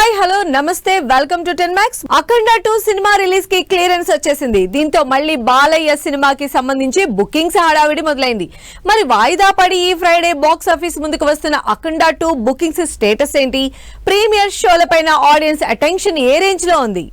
Hi hello నమస్తే welcome to 10 Max. Akhanda 2 cinema release కి clearance వచ్చేసింది. దీంతో మళ్ళీ బాలయ్య సినిమాకి సంబంధించి బుకింగ్స్ హడావిడి మొదలైంది. మరి వాయిదా పడి ఈ ఫ్రైడే బాక్స్ ఆఫీస్ ముందుకు వస్తున్న అఖండ 2 బుకింగ్స్ స్టేటస్ ఏంటి? ప్రీమియర్ షోలపైన ఆడియన్స్ అటెన్షన్ ఏ రేంజ్ లో ఉంది?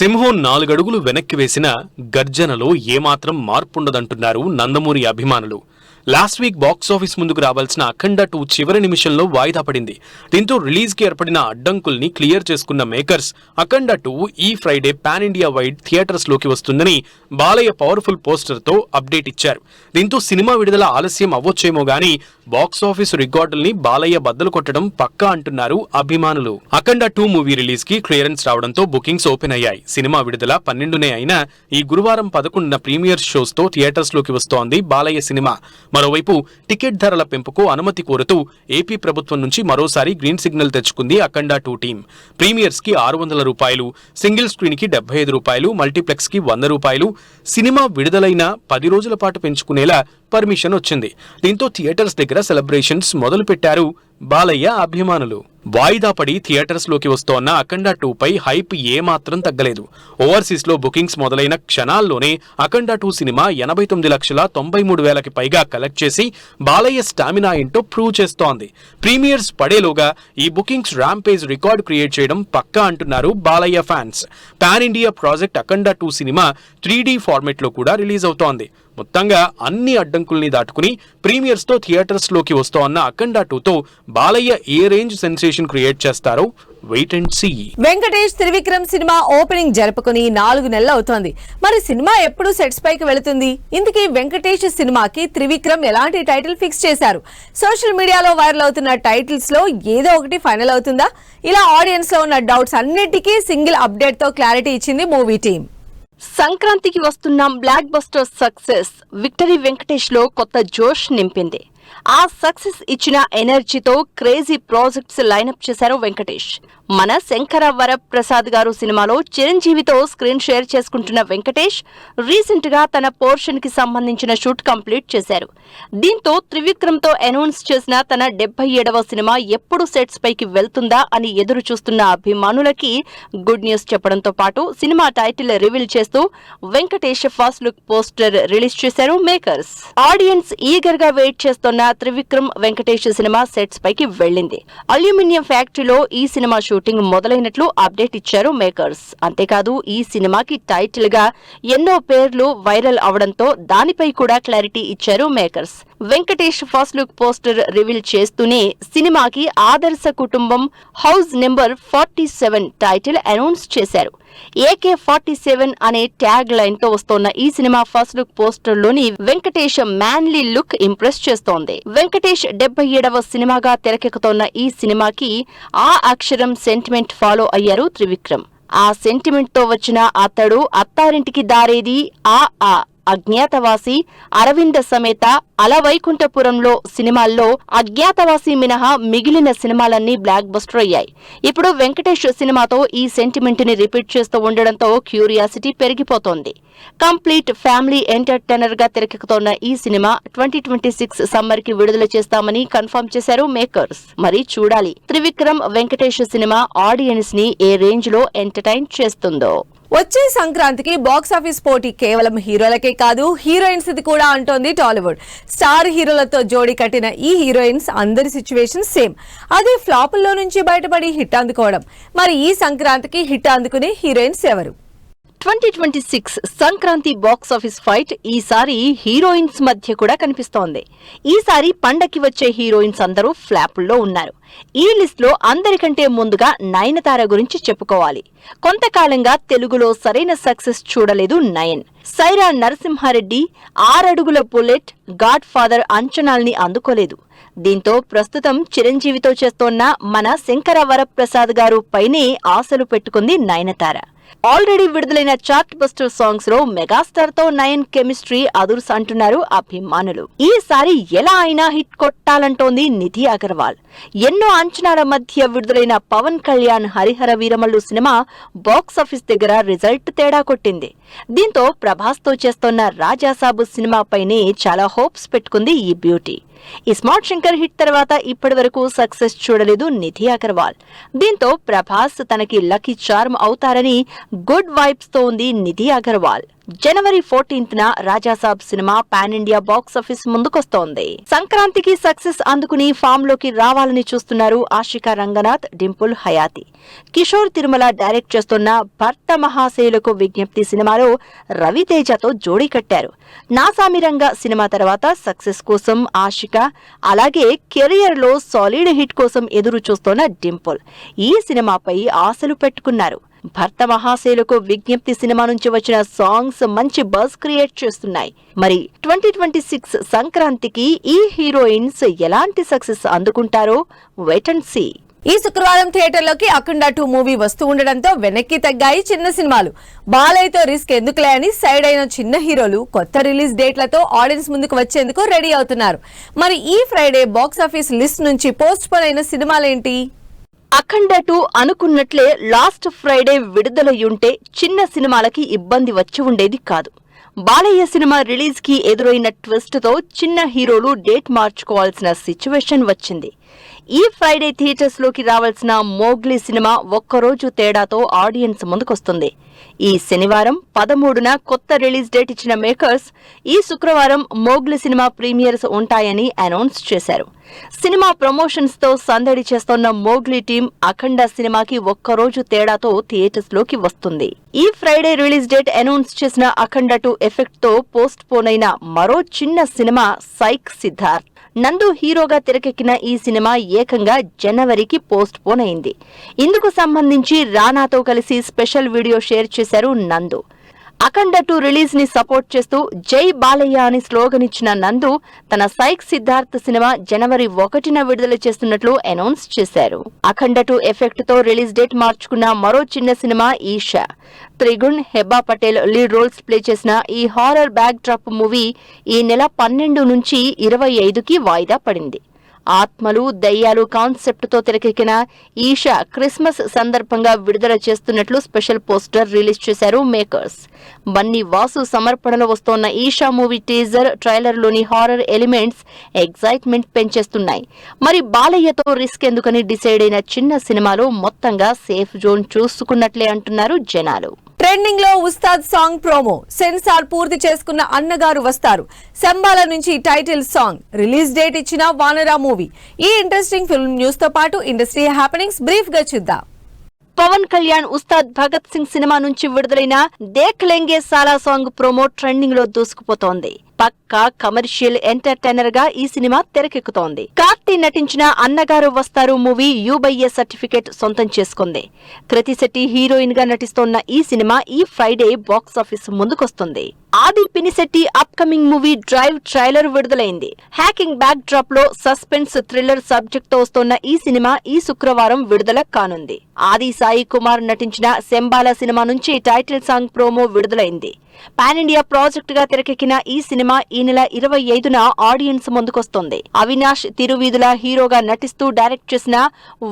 సింహం 4 అడుగులు వెనక్కి వేసిన గర్జనలో ఏమాత్రం మార్పుండదంటున్నారు నందమూరి అభిమానులు. లాస్ట్ వీక్ బాక్స్ ఆఫీస్ ముందుకు రావాల్సిన అఖండ 2 చివరి నిమిషంలో వాయిదా పడింది. దీంతో రిలీజ్ కి ఏర్పడిన అడ్డంకుల్ని క్లియర్ చేసుకున్న మేకర్స్ అఖండ 2 ఈ Friday pan India wide theatres లోకి వస్తుందని బాలయ్య పవర్ఫుల్ పోస్టర్ తో అప్డేట్ ఇచ్చారు. దీంతో సినిమా విడుదల ఆలస్యం అవ్వొచ్చేమో గానీ బాక్స్ ఆఫీస్ రికార్డుల్ని బాలయ్య బద్దలు కొట్టడం పక్కా అంటున్నారు అభిమానులు. అఖండ 2 మూవీ రిలీజ్ కి క్లియరెన్స్ రావడంతో బుకింగ్స్ ఓపెన్ అయ్యాయి. సినిమా విడుదల 12నే అయినా ఈ గురువారం 11న ప్రీమియర్ షోస్ తో థియేటర్స్ లోకి వస్తోంది బాలయ్య సినిమా. మరోవైపు టికెట్ ధరల పెంపుకు అనుమతి కోరుతూ ఏపీ ప్రభుత్వం నుంచి మరోసారి గ్రీన్ సిగ్నల్ తెచ్చుకుంది అఖండ 2 టీం. ప్రీమియర్స్ కి ₹600, సింగిల్ స్క్రీన్ కి ₹75, మల్టీప్లెక్స్ కి ₹100. సినిమా విడుదలైన 10 రోజుల పాటు పెంచుకునేలా పర్మిషన్ వచ్చింది. దీంతో థియేటర్స్ దగ్గర సెలబ్రేషన్స్ మొదలు పెట్టారు బాలయ్య అభిమానులు. వాయిదా పడి థియేటర్స్ లోకి వస్తోన్న అఖండ 2 పై హైప్ ఏమాత్రం తగ్గలేదు. ఓవర్సీస్ లో బుకింగ్స్ మొదలైన క్షణాల్లోనే అఖండ 2 సినిమా 89,93,000కి పైగా కలెక్ట్ చేసి బాలయ్య స్టామినా ఏంటో ప్రూవ్ చేస్తోంది. ప్రీమియర్స్ పడేలోగా ఈ బుకింగ్స్ ర్యాంపేజ్ రికార్డ్ క్రియేట్ చేయడం పక్కా అంటున్నారు Balayya fans. Pan India project Akhanda 2 cinema 3D format లో కూడా రిలీజ్ అవుతోంది. మొత్తంగా అన్ని అడ్డంకుల్ని దాటుకుని ప్రీమియర్స్ తో థియేటర్స్ లోకి వస్తోన్న అఖండ 2 తో బాలయ్య ఏ రేంజ్ సెన్సేషన్ క్రియేట్ చేస్తారో wait and see. Venkatesh Trivikram cinema opening జరుపుకుని 4 నెలలు అవుతోంది. మరి సినిమా ఎప్పుడు సెట్స్ పైకి వెళుతుంది? ఇందుకీ వెంకటేష్ సినిమాకి త్రివిక్రమ్ ఎలాంటి టైటిల్ ఫిక్స్ చేశారు? సోషల్ మీడియాలో వైరల్ అవుతున్న టైటిల్స్ లో ఏదో ఒకటి ఫైనల్ అవుతుందా? ఇలా ఆడియన్స్ లో ఉన్న డౌట్స్ అన్నిటికీ సింగిల్ అప్డేట్ తో క్లారిటీ ఇచ్చింది మూవీ టీం. సంక్రాంతికి వస్తున్న block buster success victory Venkatesh లో కొత్త జోష్ నింపింది. ఆ సక్సెస్ ఇచ్చిన ఎనర్జీతో క్రేజీ ప్రాజెక్ట్స్ లైనప్ చేశారు వెంకటేష్. మన శంకర వరప్రసాద్ గారు సినిమాలో చిరంజీవితో స్క్రీన్ షేర్ చేసుకుంటున్న వెంకటేష్ రీసెంట్ గా తన పోర్షన్ కి సంబంధించిన షూట్ కంప్లీట్ చేశారు. దీంతో త్రివిక్రమ్ తో అనౌన్స్ చేసిన తన 77వ సినిమా ఎప్పుడు సెట్స్ పైకి వెళ్తుందా అని ఎదురు చూస్తున్న అభిమానులకి గుడ్ న్యూస్ చెప్పడంతో పాటు సినిమా టైటిల్ రివీల్ చేస్తూ Venkatesh first look poster release చేశారు మేకర్స్. ఆడియన్స్ ఈగర్ గా వెయిట్ చేస్తున్న త్రివిక్రమ్ వెంకటేష్ సినిమా సెట్స్ పైకి వెళ్లింది. అల్యూమినియం ఫ్యాక్టరీలో ఈ సినిమా షూటింగ్ మొదలైనట్లు అప్డేట్ ఇచ్చారు మేకర్స్. అంతేకాదు ఈ సినిమాకి టైటిల్ గా ఎన్నో పేర్లు వైరల్ అవడంతో దానిపై కూడా క్లారిటీ ఇచ్చారు makers. Venkatesh first look poster reveal చేస్తూనే సినిమాకి ఆదర్శ కుటుంబం హౌస్ నెంబర్ 47 టైటిల్ అనౌన్స్ చేశారు. AK-47 అనే ట్యాగ్ లైన్ తో వస్తోన్న ఈ సినిమా ఫస్ట్ లుక్ పోస్టర్ లోని వెంకటేష్ మ్యాన్లీ లుక్ ఇంప్రెస్ చేస్తోంది. వెంకటేష్ 77వ సినిమాగా తెరకెక్కుతోన్న ఈ సినిమాకి ఆ అక్షరం సెంటిమెంట్ ఫాలో అయ్యారు త్రివిక్రమ్. ఆ సెంటిమెంట్ తో వచ్చిన అతడు, అత్తారింటికి దారేది, ఆ అజ్ఞాతవాసి, అరవింద సమేత, అలవైకుంఠపురంలో సినిమాల్లో అజ్ఞాతవాసి మినహా మిగిలిన సినిమాలన్నీ బ్లాక్ బస్టర్ అయ్యాయి. ఇప్పుడు వెంకటేష్ సినిమాతో ఈ సెంటిమెంట్ ని రిపీట్ చేస్తూ ఉండడంతో క్యూరియాసిటీ పెరిగిపోతోంది. కంప్లీట్ ఫ్యామిలీ ఎంటర్టైనర్ గా తెరకెక్కుతోన్న ఈ సినిమా 2026 సమ్మర్ కి విడుదల చేస్తామని కన్ఫర్మ్ చేశారు మేకర్స్. మరి చూడాలి త్రివిక్రమ్ వెంకటేష్ సినిమా ఆడియన్స్ ని ఏ రేంజ్ లో ఎంటర్టైన్ చేస్తుందో. వచ్చే సంక్రాంతికి బాక్స్ ఆఫీస్ పోటీ కేవలం హీరోలకే కాదు, హీరోయిన్స్ ఇది కూడా అంటోంది టాలీవుడ్. స్టార్ హీరోలతో జోడీ కట్టిన ఈ హీరోయిన్స్ అందరి సిచ్యువేషన్ సేమ్. అదే ఫ్లాపుల్లో నుంచి బయటపడి హిట్ అందుకోవడం. మరి ఈ సంక్రాంతికి హిట్ అందుకునే హీరోయిన్స్ ఎవరు? 2026 సంక్రాంతి బాక్స్ ఆఫీస్ ఫైట్ ఈసారి హీరోయిన్స్ మధ్య కూడా కనిపిస్తోంది. ఈసారి పండక్కి వచ్చే హీరోయిన్స్ అందరూ ఫ్లాపుల్లో ఉన్నారు. ఈ లిస్ట్ లో అందరికంటే ముందుగా నయనతార గురించి చెప్పుకోవాలి. కొంతకాలంగా తెలుగులో సరైన సక్సెస్ చూడలేదు నయన్. సైరా నరసింహారెడ్డి, 6 అడుగుల బుల్లెట్, గాడ్ ఫాదర్ అంచనాల్ని అందుకోలేదు. దీంతో ప్రస్తుతం చిరంజీవితో చేస్తోన్న మన శంకర వరప్రసాద్ గారు పైనే ఆశలు పెట్టుకుంది నయనతార. ఆల్రెడీ విడుదలైన చార్ట్ బస్టర్ సాంగ్స్ లో మెగాస్టార్ తో నయన్ కెమిస్ట్రీ అదుర్స్ అంటున్నారు అభిమానులు. ఈసారి ఎలా అయినా హిట్ కొట్టాలంటోంది నిధి అగర్వాల్. ఎన్నో అంచనాల మధ్య విడుదలైన Pawan Kalyan Harihara Veeramallu cinema box office దగ్గర రిజల్ట్ తేడా కొట్టింది. దీంతో ప్రభాస్ తో చేస్తోన్న రాజాసాబు సినిమాపైనే చాలా హోప్స్ పెట్టుకుంది ఈ బ్యూటీ. ఈ స్మార్ట్ శంకర్ హిట్ తర్వాత ఇప్పటి వరకు సక్సెస్ చూడలేదు నిధి అగర్వాల్. దీంతో ప్రభాస్ తనకి లక్కీ చార్మ్ అవుతారని గుడ్ వైబ్స్ తో ఉంది నిధి అగర్వాల్. జనవరి 14న Raja Saab cinema pan India box office ముందుకొస్తోంది. సంక్రాంతికి సక్సెస్ అందుకుని ఫామ్ లోకి రావాలని చూస్తున్నారు ఆషికా రంగనాథ్, డింపుల్ హయాతి. కిషోర్ తిరుమల డైరెక్ట్ చేస్తున్న భర్త మహాశయులకు విజ్ఞప్తి సినిమాలో రవితేజతో జోడీ కట్టారు. నాసామిరంగా సినిమా తర్వాత సక్సెస్ కోసం ఆషిక, అలాగే కెరియర్ లో సాలిడ్ హిట్ కోసం ఎదురు చూస్తోన్న డింపుల్ ఈ సినిమాపై ఆశలు పెట్టుకున్నారు. భర్త మహాశయులకు విజ్ఞప్తి సినిమా నుంచి వచ్చిన సాంగ్స్ మంచి బజ్ క్రియేట్ చేస్తున్నాయి. మరి 2026 సంక్రాంతికి ఈ హీరోయిన్స్ ఎలాంటి సక్సెస్ అందుకుంటారో వెయిట్ అండ్ సీ. ఈ శుక్రవారం థియేటర్లోకి అఖండ 2 మూవీ వస్తూ ఉండడంతో వెనక్కి తగ్గాయి చిన్న సినిమాలు. బాలయ్యతో రిస్క్ ఎందుకులే అని సైడ్ అయిన చిన్న హీరోలు కొత్త రిలీజ్ డేట్లతో ఆడియన్స్ ముందుకు వచ్చేందుకు రెడీ అవుతున్నారు. మరి ఈ ఫ్రైడే బాక్స్ ఆఫీస్ లిస్ట్ నుంచి పోస్ట్ పోన్ అయిన సినిమాలేంటి? అఖండ 2 అనుకున్నట్లే లాస్ట్ ఫ్రైడే విడుదలయ్యుంటే చిన్న సినిమాలకి ఇబ్బంది వచ్చి ఉండేది కాదు. బాలయ్య సినిమా రిలీజ్ కి ఎదురైన ట్విస్ట్ తో చిన్న హీరోలు డేట్ మార్చుకోవాల్సిన సిచ్యువేషన్ వచ్చింది. ఈ ఫ్రైడే థియేటర్స్ లోకి రావాల్సిన మోగ్లీ సినిమా ఒక్కరోజు తేడాతో ఆడియన్స్ ముందుకొస్తుంది. ఈ శనివారం 13న కొత్త రిలీజ్ డేట్ ఇచ్చిన మేకర్స్ ఈ శుక్రవారం మోగ్లీ సినిమా ప్రీమియర్స్ ఉంటాయని అనౌన్స్ చేశారు. సినిమా ప్రమోషన్స్ తో సందడి చేస్తోన్న మోగ్లీ టీం అఖండ సినిమాకి ఒక్కరోజు తేడాతో థియేటర్స్ లోకి వస్తుంది. ఈ ఫ్రైడే రిలీజ్ డేట్ అనౌన్స్ చేసిన అఖండ 2 ఎఫెక్ట్ తో పోస్ట్ పోన్ అయిన మరో చిన్న సినిమా సైక్ సిద్ధార్థ్. నందు హీరోగా తెరకెక్కిన ఈ సినిమా ఏకంగా జనవరికి పోస్ట్ పోన్ అయింది. ఇందుకు సంబంధించి రానాతో కలిసి స్పెషల్ వీడియో షేర్ చేశారు నందు. అఖండ 2 రిలీజ్ ని సపోర్ట్ చేస్తూ జై బాలయ్య అని స్లోగన్ ఇచ్చిన నందు తన సైక్ సిద్ధార్థ్ సినిమా జనవరి 1న విడుదల చేస్తున్నట్లు అనౌన్స్ చేశారు. అఖండ 2 ఎఫెక్ట్ తో రిలీజ్ డేట్ మార్చుకున్న మరో చిన్న cinema Eesha. Trigun, Hebah Patel lead roles play చేసిన ఈ హారర్ బ్యాక్ డ్రాప్ మూవీ ఈ నెల 12 నుంచి 25కి వాయిదా పడింది. ఆత్మలు, దయ్యాలు కాన్సెప్ట్ తో తెరకెక్కిన ఈషా క్రిస్మస్ సందర్భంగా విడుదల చేస్తున్నట్లు స్పెషల్ పోస్టర్ రిలీజ్ చేశారు మేకర్స్. బన్నీ వాసు సమర్పణలో వస్తోన్న ఈషా మూవీ టీజర్, ట్రైలర్ లోని హారర్ ఎలిమెంట్స్ ఎగ్జైట్మెంట్ పెంచేస్తున్నాయి. మరి బాలయ్యతో రిస్క్ ఎందుకని డిసైడ్ అయిన చిన్న సినిమాలో మొత్తంగా సేఫ్ జోన్ చూసుకున్నట్లే అంటున్నారు జనాలు. ట్రెండింగ్ లో ఉస్తాద్ సాంగ్ ప్రోమో. సెన్సార్ పూర్తి చేసుకున్న అన్నగారు వస్తారు సంబాల నుంచి టైటిల్ సాంగ్. రిలీజ్ డేట్ ఇచ్చిన వానరా మూవీ. ఈ ఇంట్రెస్టింగ్ ఫిల్మ్ న్యూస్ తో పాటు ఇండస్ట్రీ హ్యాపెనింగ్స్ బ్రీఫ్ గా చూద్దాం. పవన్ కళ్యాణ్ ఉస్తాద్ భగత్ సింగ్ సినిమా నుంచి విడుదలైన దేఖ్ లెంగే సాలా సాంగ్ ప్రోమో ట్రెండింగ్ లో దూసుకుపోతోంది. పక్కా కమర్షియల్ ఎంటర్టైనర్ గా ఈ సినిమా తెరకెక్కుతోంది. కార్తీ నటించిన అన్నగారు వస్తారు మూవీ యూబయ్య సర్టిఫికేట్ సొంతం చేసుకుంది. కృతి శెట్టి హీరోయిన్ గా నటిస్తోన్న ఈ సినిమా ఈ ఫ్రైడే బాక్స్ ఆఫీస్ ముందుకొస్తుంది. Aadi Pinisetty upcoming movie Drive trailer విడుదలైంది. హ్యాకింగ్ బ్యాక్ డ్రాప్ లో సస్పెన్స్ థ్రిల్లర్ సబ్జెక్ట్ తో వస్తోన్న ఈ సినిమా ఈ శుక్రవారం విడుదల కానుంది. ఆది సాయి కుమార్ నటించిన శంబాల సినిమా నుంచి టైటిల్ సాంగ్ ప్రోమో విడుదలైంది. పాన్ ఇండియా ప్రాజెక్ట్ గా తెరకెక్కిన ఈ సినిమా ఈ నెల 25న ఆడియన్స్ ముందుకొస్తుంది. అవినాష్ తిరువీధుల హీరోగా నటిస్తూ డైరెక్ట్ చేసిన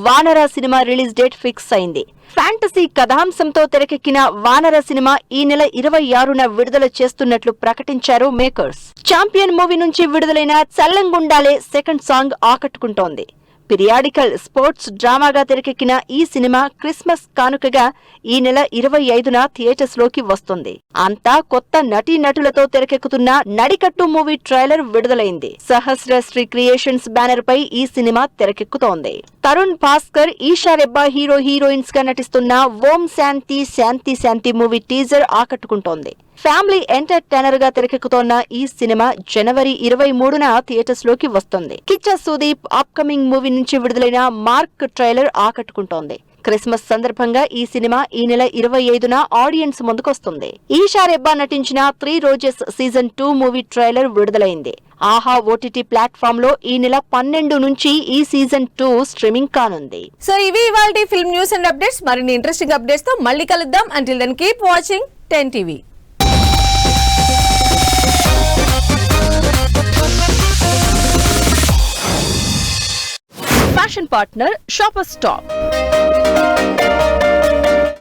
వానర సినిమా రిలీజ్ డేట్ ఫిక్స్ అయింది. ఫ్యాంటసీ కథాంశంతో తెరకెక్కిన వానర సినిమా ఈ నెల 26న విడుదల చేస్తున్నట్లు ప్రకటించారు మేకర్స్. ఛాంపియన్ మూవీ నుంచి విడుదలైన చల్లంగుండాలే సెకండ్ సాంగ్ ఆకట్టుకుంటోంది. పిరియాడికల్ స్పోర్ట్స్ డ్రామాగా తెరకెక్కిన ఈ సినిమా క్రిస్మస్ కానుకగా ఈ నెల 25న థియేటర్స్ లోకి వస్తుంది. అంతా కొత్త నటీనటులతో తెరకెక్కుతున్న నడికట్టు మూవీ ట్రైలర్ విడుదలైంది. సహస్రశ్రీ క్రియేషన్స్ బ్యానర్ పై ఈ సినిమా తెరకెక్కుతోంది. తరుణ్ భాస్కర్, ఈషా రెబ్బా హీరోయిన్స్ గా నటిస్తున్న ఓం శాంతి శాంతి శాంతి మూవీ టీజర్ ఆకట్టుకుంటోంది. ఫ్యామిలీ ఎంటర్టైనర్ గా తెరకెక్కుతోన్న ఈ సినిమా జనవరి 23న థియేటర్స్ లోకి వస్తుంది. కిచ్చ సుదీప్ అప్ కమింగ్ మూవీ నుంచి విడుదలైన మార్క్ ట్రైలర్ ఆకట్టుకుంటోంది. క్రిస్మస్ సందర్భంగా ఈ సినిమా ఈ నెల 25న ఆడియన్స్ ముందుకొస్తుంది. ఈషా రెబ్బా నటించిన 3 రోజెస్ సీజన్ 2 మూవీ ట్రైలర్ విడుదలైంది. ఆహా ఓటీటీ ప్లాట్ఫామ్ లో ఈ నెల 12 నుంచి ఈ సీజన్ 2 స్ట్రీమింగ్ కానుంది. సో ఇవి ఇవాల్టి ఫిల్మ్ న్యూస్ అండ్ అప్డేట్స్. మరిన్ని ఇంట్రెస్టింగ్ అప్డేట్స్ తో మళ్ళీ కలుద్దాం. Until then keep watching 10 TV. Fashion partner shopper stop.